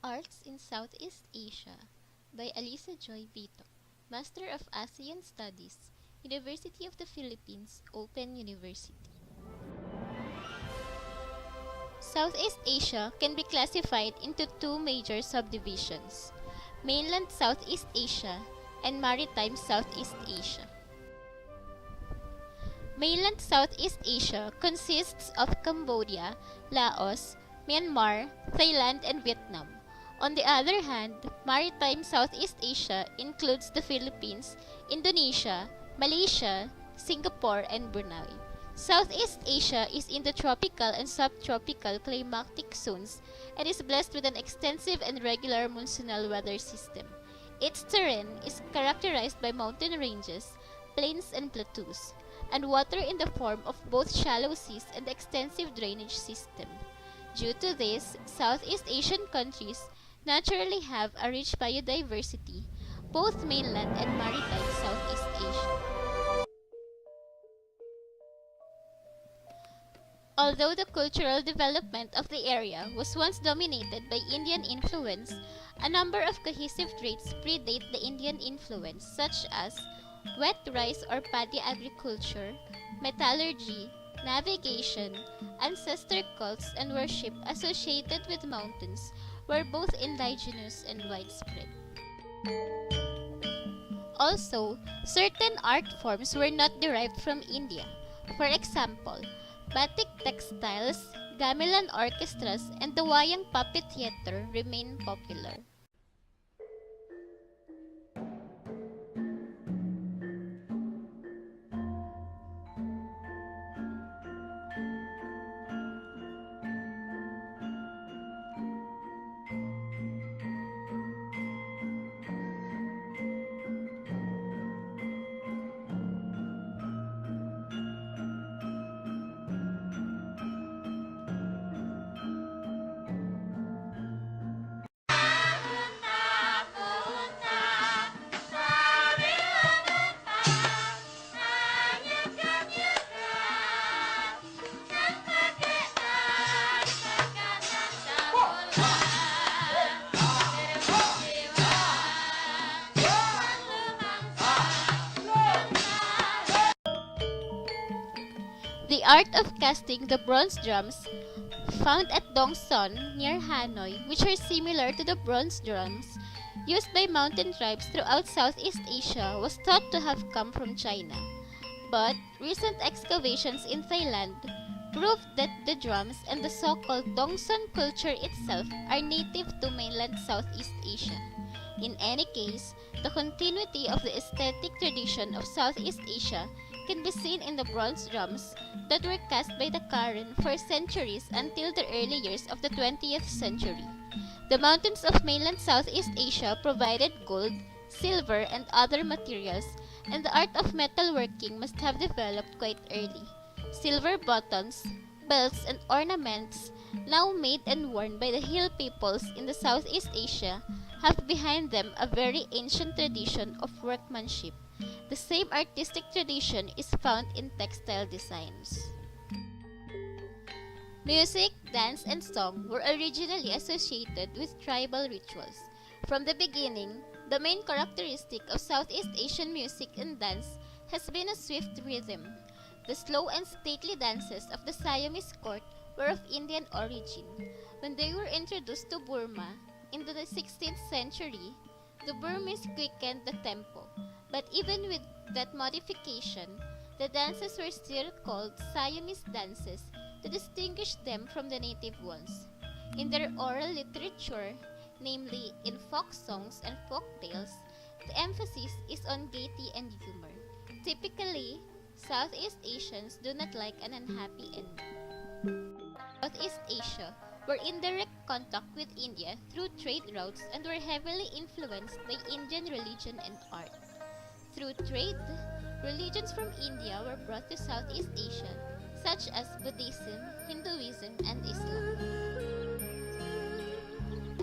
Arts in Southeast Asia by Alisa Joy Vito, Master of ASEAN Studies, University of the Philippines, Open University. Southeast Asia can be classified into two major subdivisions: mainland Southeast Asia and maritime Southeast Asia. Mainland Southeast Asia consists of Cambodia, Laos, Myanmar, Thailand, and Vietnam. On the other hand, maritime Southeast Asia includes the Philippines, Indonesia, Malaysia, Singapore, and Brunei. Southeast Asia is in the tropical and subtropical climatic zones and is blessed with an extensive and regular monsoonal weather system. Its terrain is characterized by mountain ranges, plains, and plateaus, and water in the form of both shallow seas and extensive drainage system. Due to this, Southeast Asian countries naturally have a rich biodiversity, both mainland and maritime Southeast Asia. Although the cultural development of the area was once dominated by Indian influence, a number of cohesive traits predate the Indian influence, such as wet rice or paddy agriculture, metallurgy, navigation, ancestor cults, and worship associated with mountains were both indigenous and widespread. Also, certain art forms were not derived from India. For example, batik textiles, gamelan orchestras, and the wayang puppet theater remain popular. The art of casting the bronze drums found at Dong Son near Hanoi, which are similar to the bronze drums used by mountain tribes throughout Southeast Asia, was thought to have come from China. But recent excavations in Thailand proved that the drums and the so-called Dong Son culture itself are native to mainland Southeast Asia. In any case, the continuity of the aesthetic tradition of Southeast Asia can be seen in the bronze drums that were cast by the Karen for centuries until the early years of the 20th century. The mountains of mainland Southeast Asia provided gold, silver, and other materials, and the art of metalworking must have developed quite early. Silver buttons, belts, and ornaments, now made and worn by the hill peoples in the Southeast Asia, have behind them a very ancient tradition of workmanship. The same artistic tradition is found in textile designs. Music, dance, and song were originally associated with tribal rituals. From the beginning, the main characteristic of Southeast Asian music and dance has been a swift rhythm. The slow and stately dances of the Siamese court were of Indian origin. When they were introduced to Burma in the 16th century, the Burmese quickened the tempo. But even with that modification, the dances were still called Siamese dances to distinguish them from the native ones. In their oral literature, namely in folk songs and folk tales, the emphasis is on gaiety and humor. Typically, Southeast Asians do not like an unhappy ending. Southeast Asia were in direct contact with India through trade routes and were heavily influenced by Indian religion and art. Through trade, religions from India were brought to Southeast Asia, such as Buddhism, Hinduism, and Islam.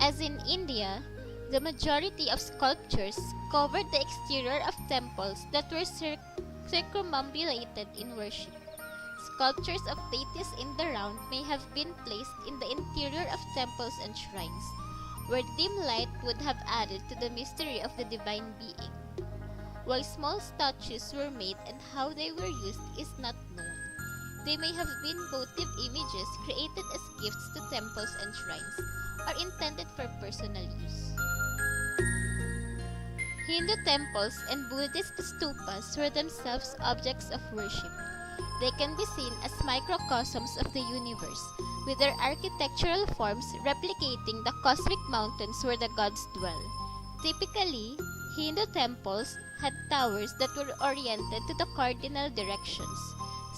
As in India, the majority of sculptures covered the exterior of temples that were circumambulated in worship. Sculptures of deities in the round may have been placed in the interior of temples and shrines. where dim light would have added to the mystery of the divine being. While small statues were made and how they were used is not known. They may have been votive images created as gifts to temples and shrines, or intended for personal use. Hindu temples and Buddhist stupas were themselves objects of worship. They can be seen as microcosms of the universe, with their architectural forms replicating the cosmic mountains where the gods dwell. Typically, Hindu temples had towers that were oriented to the cardinal directions.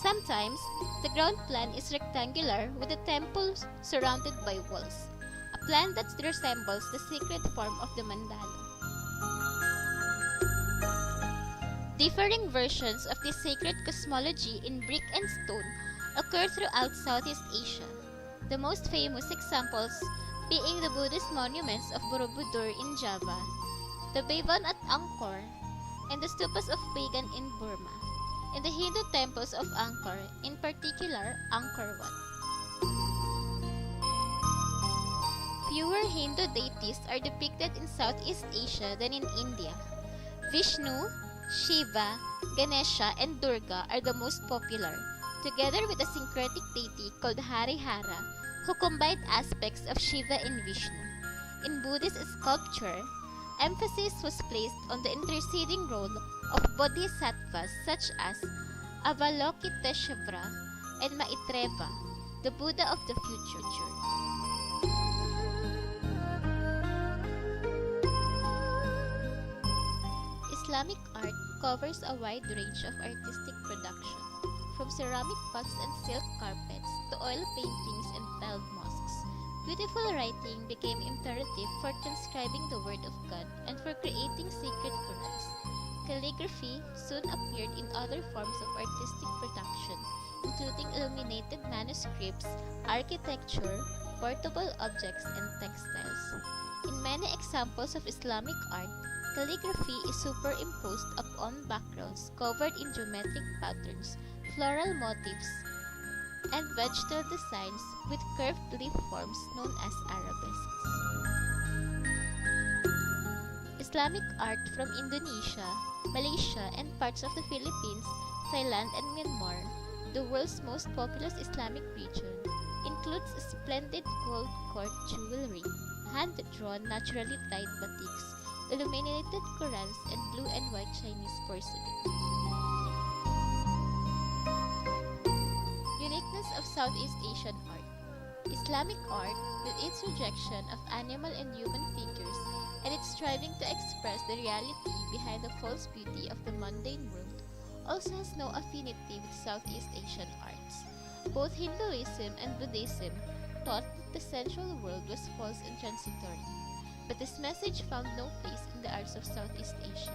Sometimes, the ground plan is rectangular with the temple surrounded by walls, a plan that resembles the sacred form of the mandala. Differing versions of this sacred cosmology in brick and stone occur throughout Southeast Asia, the most famous examples being the Buddhist monuments of Borobudur in Java, the Bevan at Angkor, and the stupas of Pagan in Burma, and the Hindu temples of Angkor, in particular Angkor Wat. Fewer Hindu deities are depicted in Southeast Asia than in India. Vishnu, Shiva, Ganesha, and Durga are the most popular, together with a syncretic deity called Harihara, who combined aspects of Shiva and Vishnu. In Buddhist sculpture, emphasis was placed on the interceding role of bodhisattvas such as Avalokiteshvara and Maitreya, the Buddha of the future. Islamic art covers a wide range of artistic production, from ceramic pots and silk carpets to oil paintings and tiled mosques. Beautiful writing became imperative for transcribing the Word of God and for creating sacred Qurans. Calligraphy soon appeared in other forms of artistic production, including illuminated manuscripts, architecture, portable objects, and textiles. In many examples of Islamic art, calligraphy is superimposed upon backgrounds covered in geometric patterns, floral motifs, and vegetal designs with curved leaf forms known as arabesques. Islamic art from Indonesia, Malaysia, and parts of the Philippines, Thailand, and Myanmar, the world's most populous Islamic region, includes splendid gold court jewelry, hand-drawn naturally dyed batiks, illuminated Qurans, and blue and white Chinese porcelain. Uniqueness of Southeast Asian art. Islamic art, with its rejection of animal and human figures and its striving to express the reality behind the false beauty of the mundane world, also has no affinity with Southeast Asian arts. Both Hinduism and Buddhism taught that the sensual world was false and transitory. But this message found no place in the arts of Southeast Asia.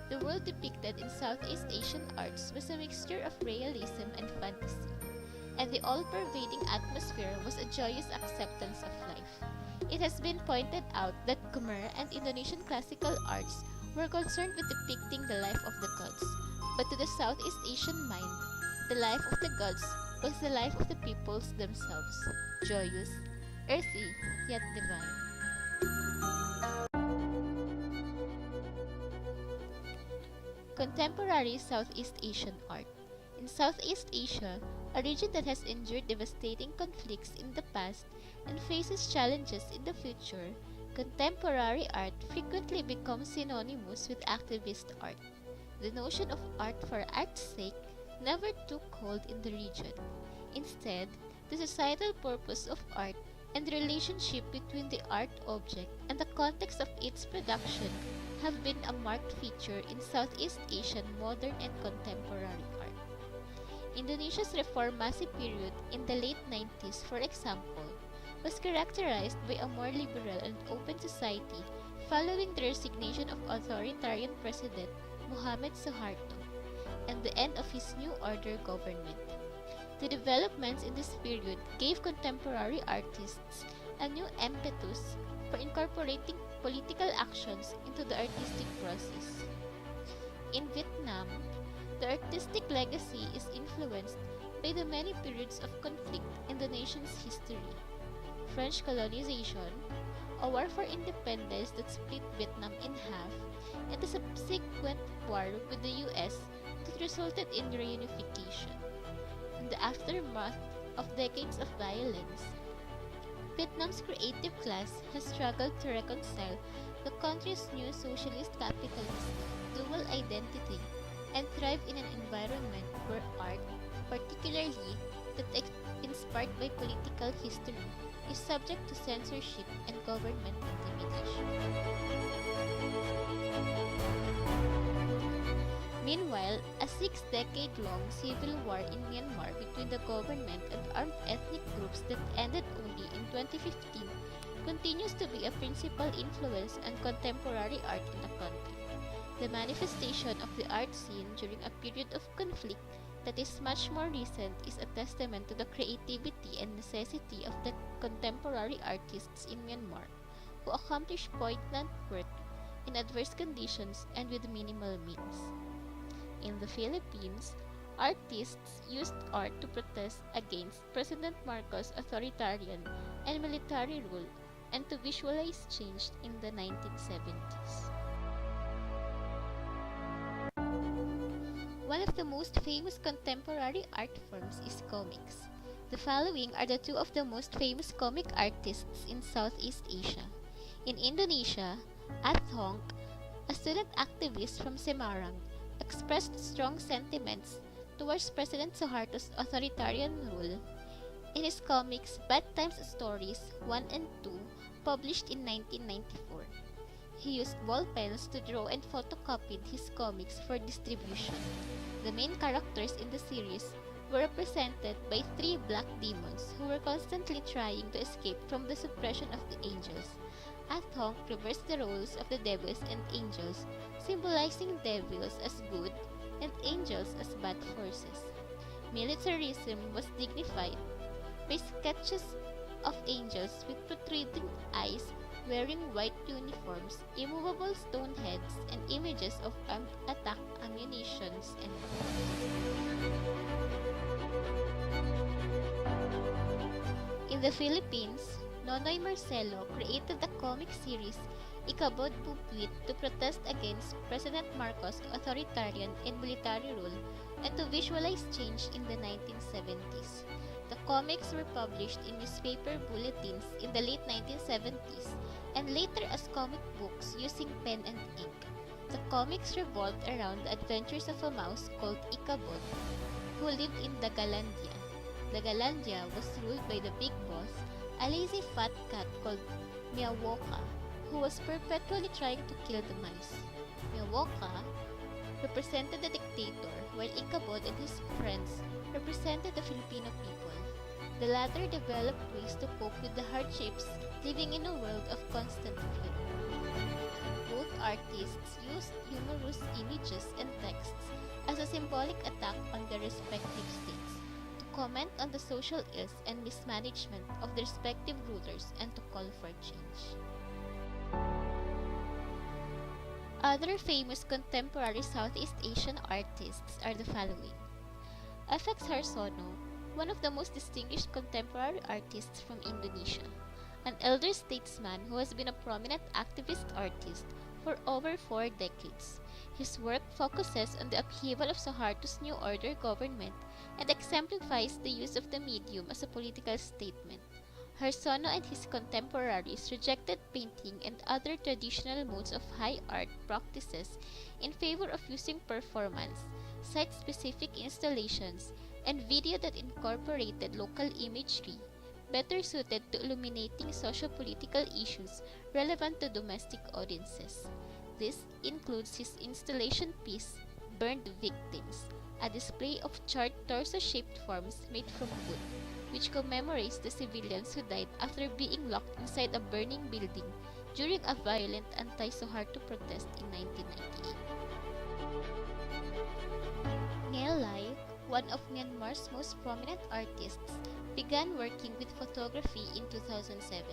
The world depicted in Southeast Asian arts was a mixture of realism and fantasy, and the all-pervading atmosphere was a joyous acceptance of life. It has been pointed out that Khmer and Indonesian classical arts were concerned with depicting the life of the gods, but to the Southeast Asian mind, the life of the gods was the life of the peoples themselves, joyous, earthy, yet divine. Contemporary Southeast Asian art. In Southeast Asia, a region that has endured devastating conflicts in the past and faces challenges in the future, contemporary art frequently becomes synonymous with activist art. The notion of art for art's sake never took hold in the region. Instead, the societal purpose of art and the relationship between the art object and the context of its production have been a marked feature in Southeast Asian modern and contemporary art. Indonesia's Reformasi period in the late 90s, for example, was characterized by a more liberal and open society following the resignation of authoritarian President Muhammad Suharto and the end of his New Order government. The developments in this period gave contemporary artists a new impetus for incorporating political actions into the artistic process. In Vietnam, the artistic legacy is influenced by the many periods of conflict in the nation's history. French colonization, a war for independence that split Vietnam in half, and the subsequent war with the US that resulted in reunification. In the aftermath of decades of violence, Vietnam's creative class has struggled to reconcile the country's new socialist capitalist dual identity and thrive in an environment where art, particularly that inspired by political history, is subject to censorship and government intimidation. Meanwhile, a 6-decade-long civil war in Myanmar between the government and armed ethnic groups that ended only in 2015 continues to be a principal influence on contemporary art in the country. The manifestation of the art scene during a period of conflict that is much more recent is a testament to the creativity and necessity of the contemporary artists in Myanmar, who accomplish poignant work in adverse conditions and with minimal means. In the Philippines, artists used art to protest against President Marcos' authoritarian and military rule and to visualize change in the 1970s. One of the most famous contemporary art forms is comics. The following are the two of the most famous comic artists in Southeast Asia. In Indonesia, Athong, a student activist from Semarang, expressed strong sentiments towards President Suharto's authoritarian rule in his comics Bad Times Stories 1 and 2, published in 1994. He used ball pens to draw and photocopied his comics for distribution. The main characters in the series were represented by 3 black demons who were constantly trying to escape from the suppression of the angels. Athong reversed the roles of the devils and angels, symbolizing devils as good and angels as bad forces. Militarism was dignified by sketches of angels with protruding eyes, wearing white uniforms, immovable stone heads, and images of armed attack ammunitions and in the Philippines, Nonoy Marcelo created the comic series Ikabod Pupuit to protest against President Marcos' authoritarian and military rule and to visualize change in the 1970s. The comics were published in newspaper bulletins in the late 1970s and later as comic books using pen and ink. The comics revolved around the adventures of a mouse called Ikabod, who lived in Dagalandia. Dagalandia was ruled by the big boss, a lazy fat cat called Miawoka, who was perpetually trying to kill the mice. Miawoka represented the dictator, while Ikabod and his friends represented the Filipino people. The latter developed ways to cope with the hardships living in a world of constant fear. Both artists used humorous images and texts as a symbolic attack on their respective states, to comment on the social ills and mismanagement of the respective rulers and to call for change. Other famous contemporary Southeast Asian artists are the following. F.X. Harsono, one of the most distinguished contemporary artists from Indonesia, an elder statesman who has been a prominent activist artist for over 4 decades. His work focuses on the upheaval of Suharto's New Order government and exemplifies the use of the medium as a political statement. Harsono and his contemporaries rejected painting and other traditional modes of high art practices in favor of using performance, site-specific installations, and video that incorporated local imagery, better suited to illuminating socio-political issues relevant to domestic audiences. This includes his installation piece, Burned Victims, a display of charred torso-shaped forms made from wood, which commemorates the civilians who died after being locked inside a burning building during a violent anti-Suharto protest in 1998. Ngayon Lai, one of Myanmar's most prominent artists, began working with photography in 2007.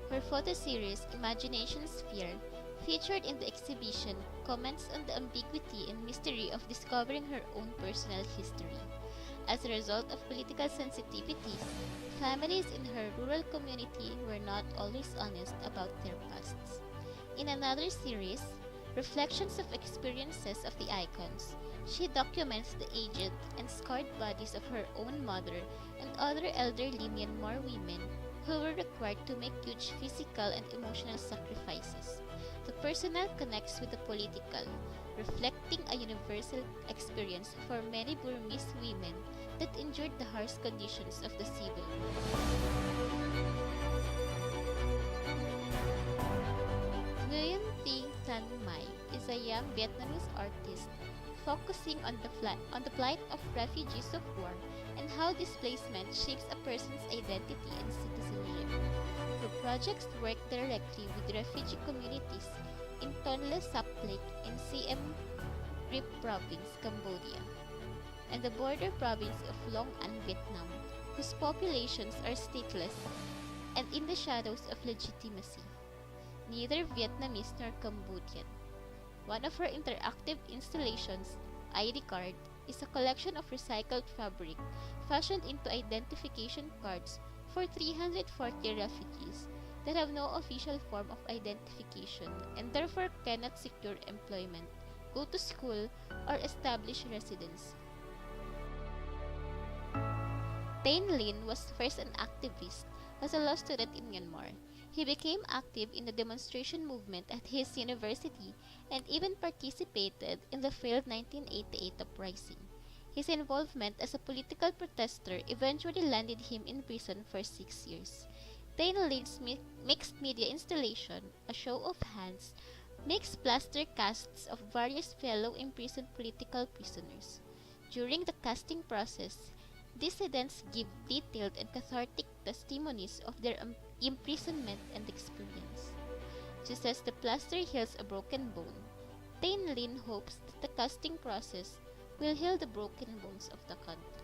Her photo series, Imagination Sphere, featured in the exhibition, comments on the ambiguity and mystery of discovering her own personal history. As a result of political sensitivities, families in her rural community were not always honest about their pasts. In another series, Reflections of Experiences of the Icons, she documents the aged and scarred bodies of her own mother and other elderly Myanmar women who were required to make huge physical and emotional sacrifices. The personal connects with the political, reflecting a universal experience for many Burmese women that endured the harsh conditions of the civil war. Nguyen Thi Thanh Mai is a young Vietnamese artist focusing on the plight of refugees of war and how displacement shapes a person's identity and citizenship. Her projects work directly with refugee communities in Tonle Sap Lake in Siem Reap Province, Cambodia, and the border province of Long An, Vietnam, whose populations are stateless and in the shadows of legitimacy, neither Vietnamese nor Cambodian. One of her interactive installations, ID Card, is a collection of recycled fabric fashioned into identification cards for 340 refugees that have no official form of identification and therefore cannot secure employment, go to school, or establish residence. Tain Lin was first an activist as a law student in Myanmar. He became active in the demonstration movement at his university and even participated in the failed 1988 uprising. His involvement as a political protester eventually landed him in prison for 6 years. Tain Lin's mixed media installation, A Show of Hands, makes plaster casts of various fellow imprisoned political prisoners. During the casting process, dissidents give detailed and cathartic testimonies of their imprisonment and experience. Just as the plaster heals a broken bone, Tain Lin hopes that the casting process will heal the broken bones of the country.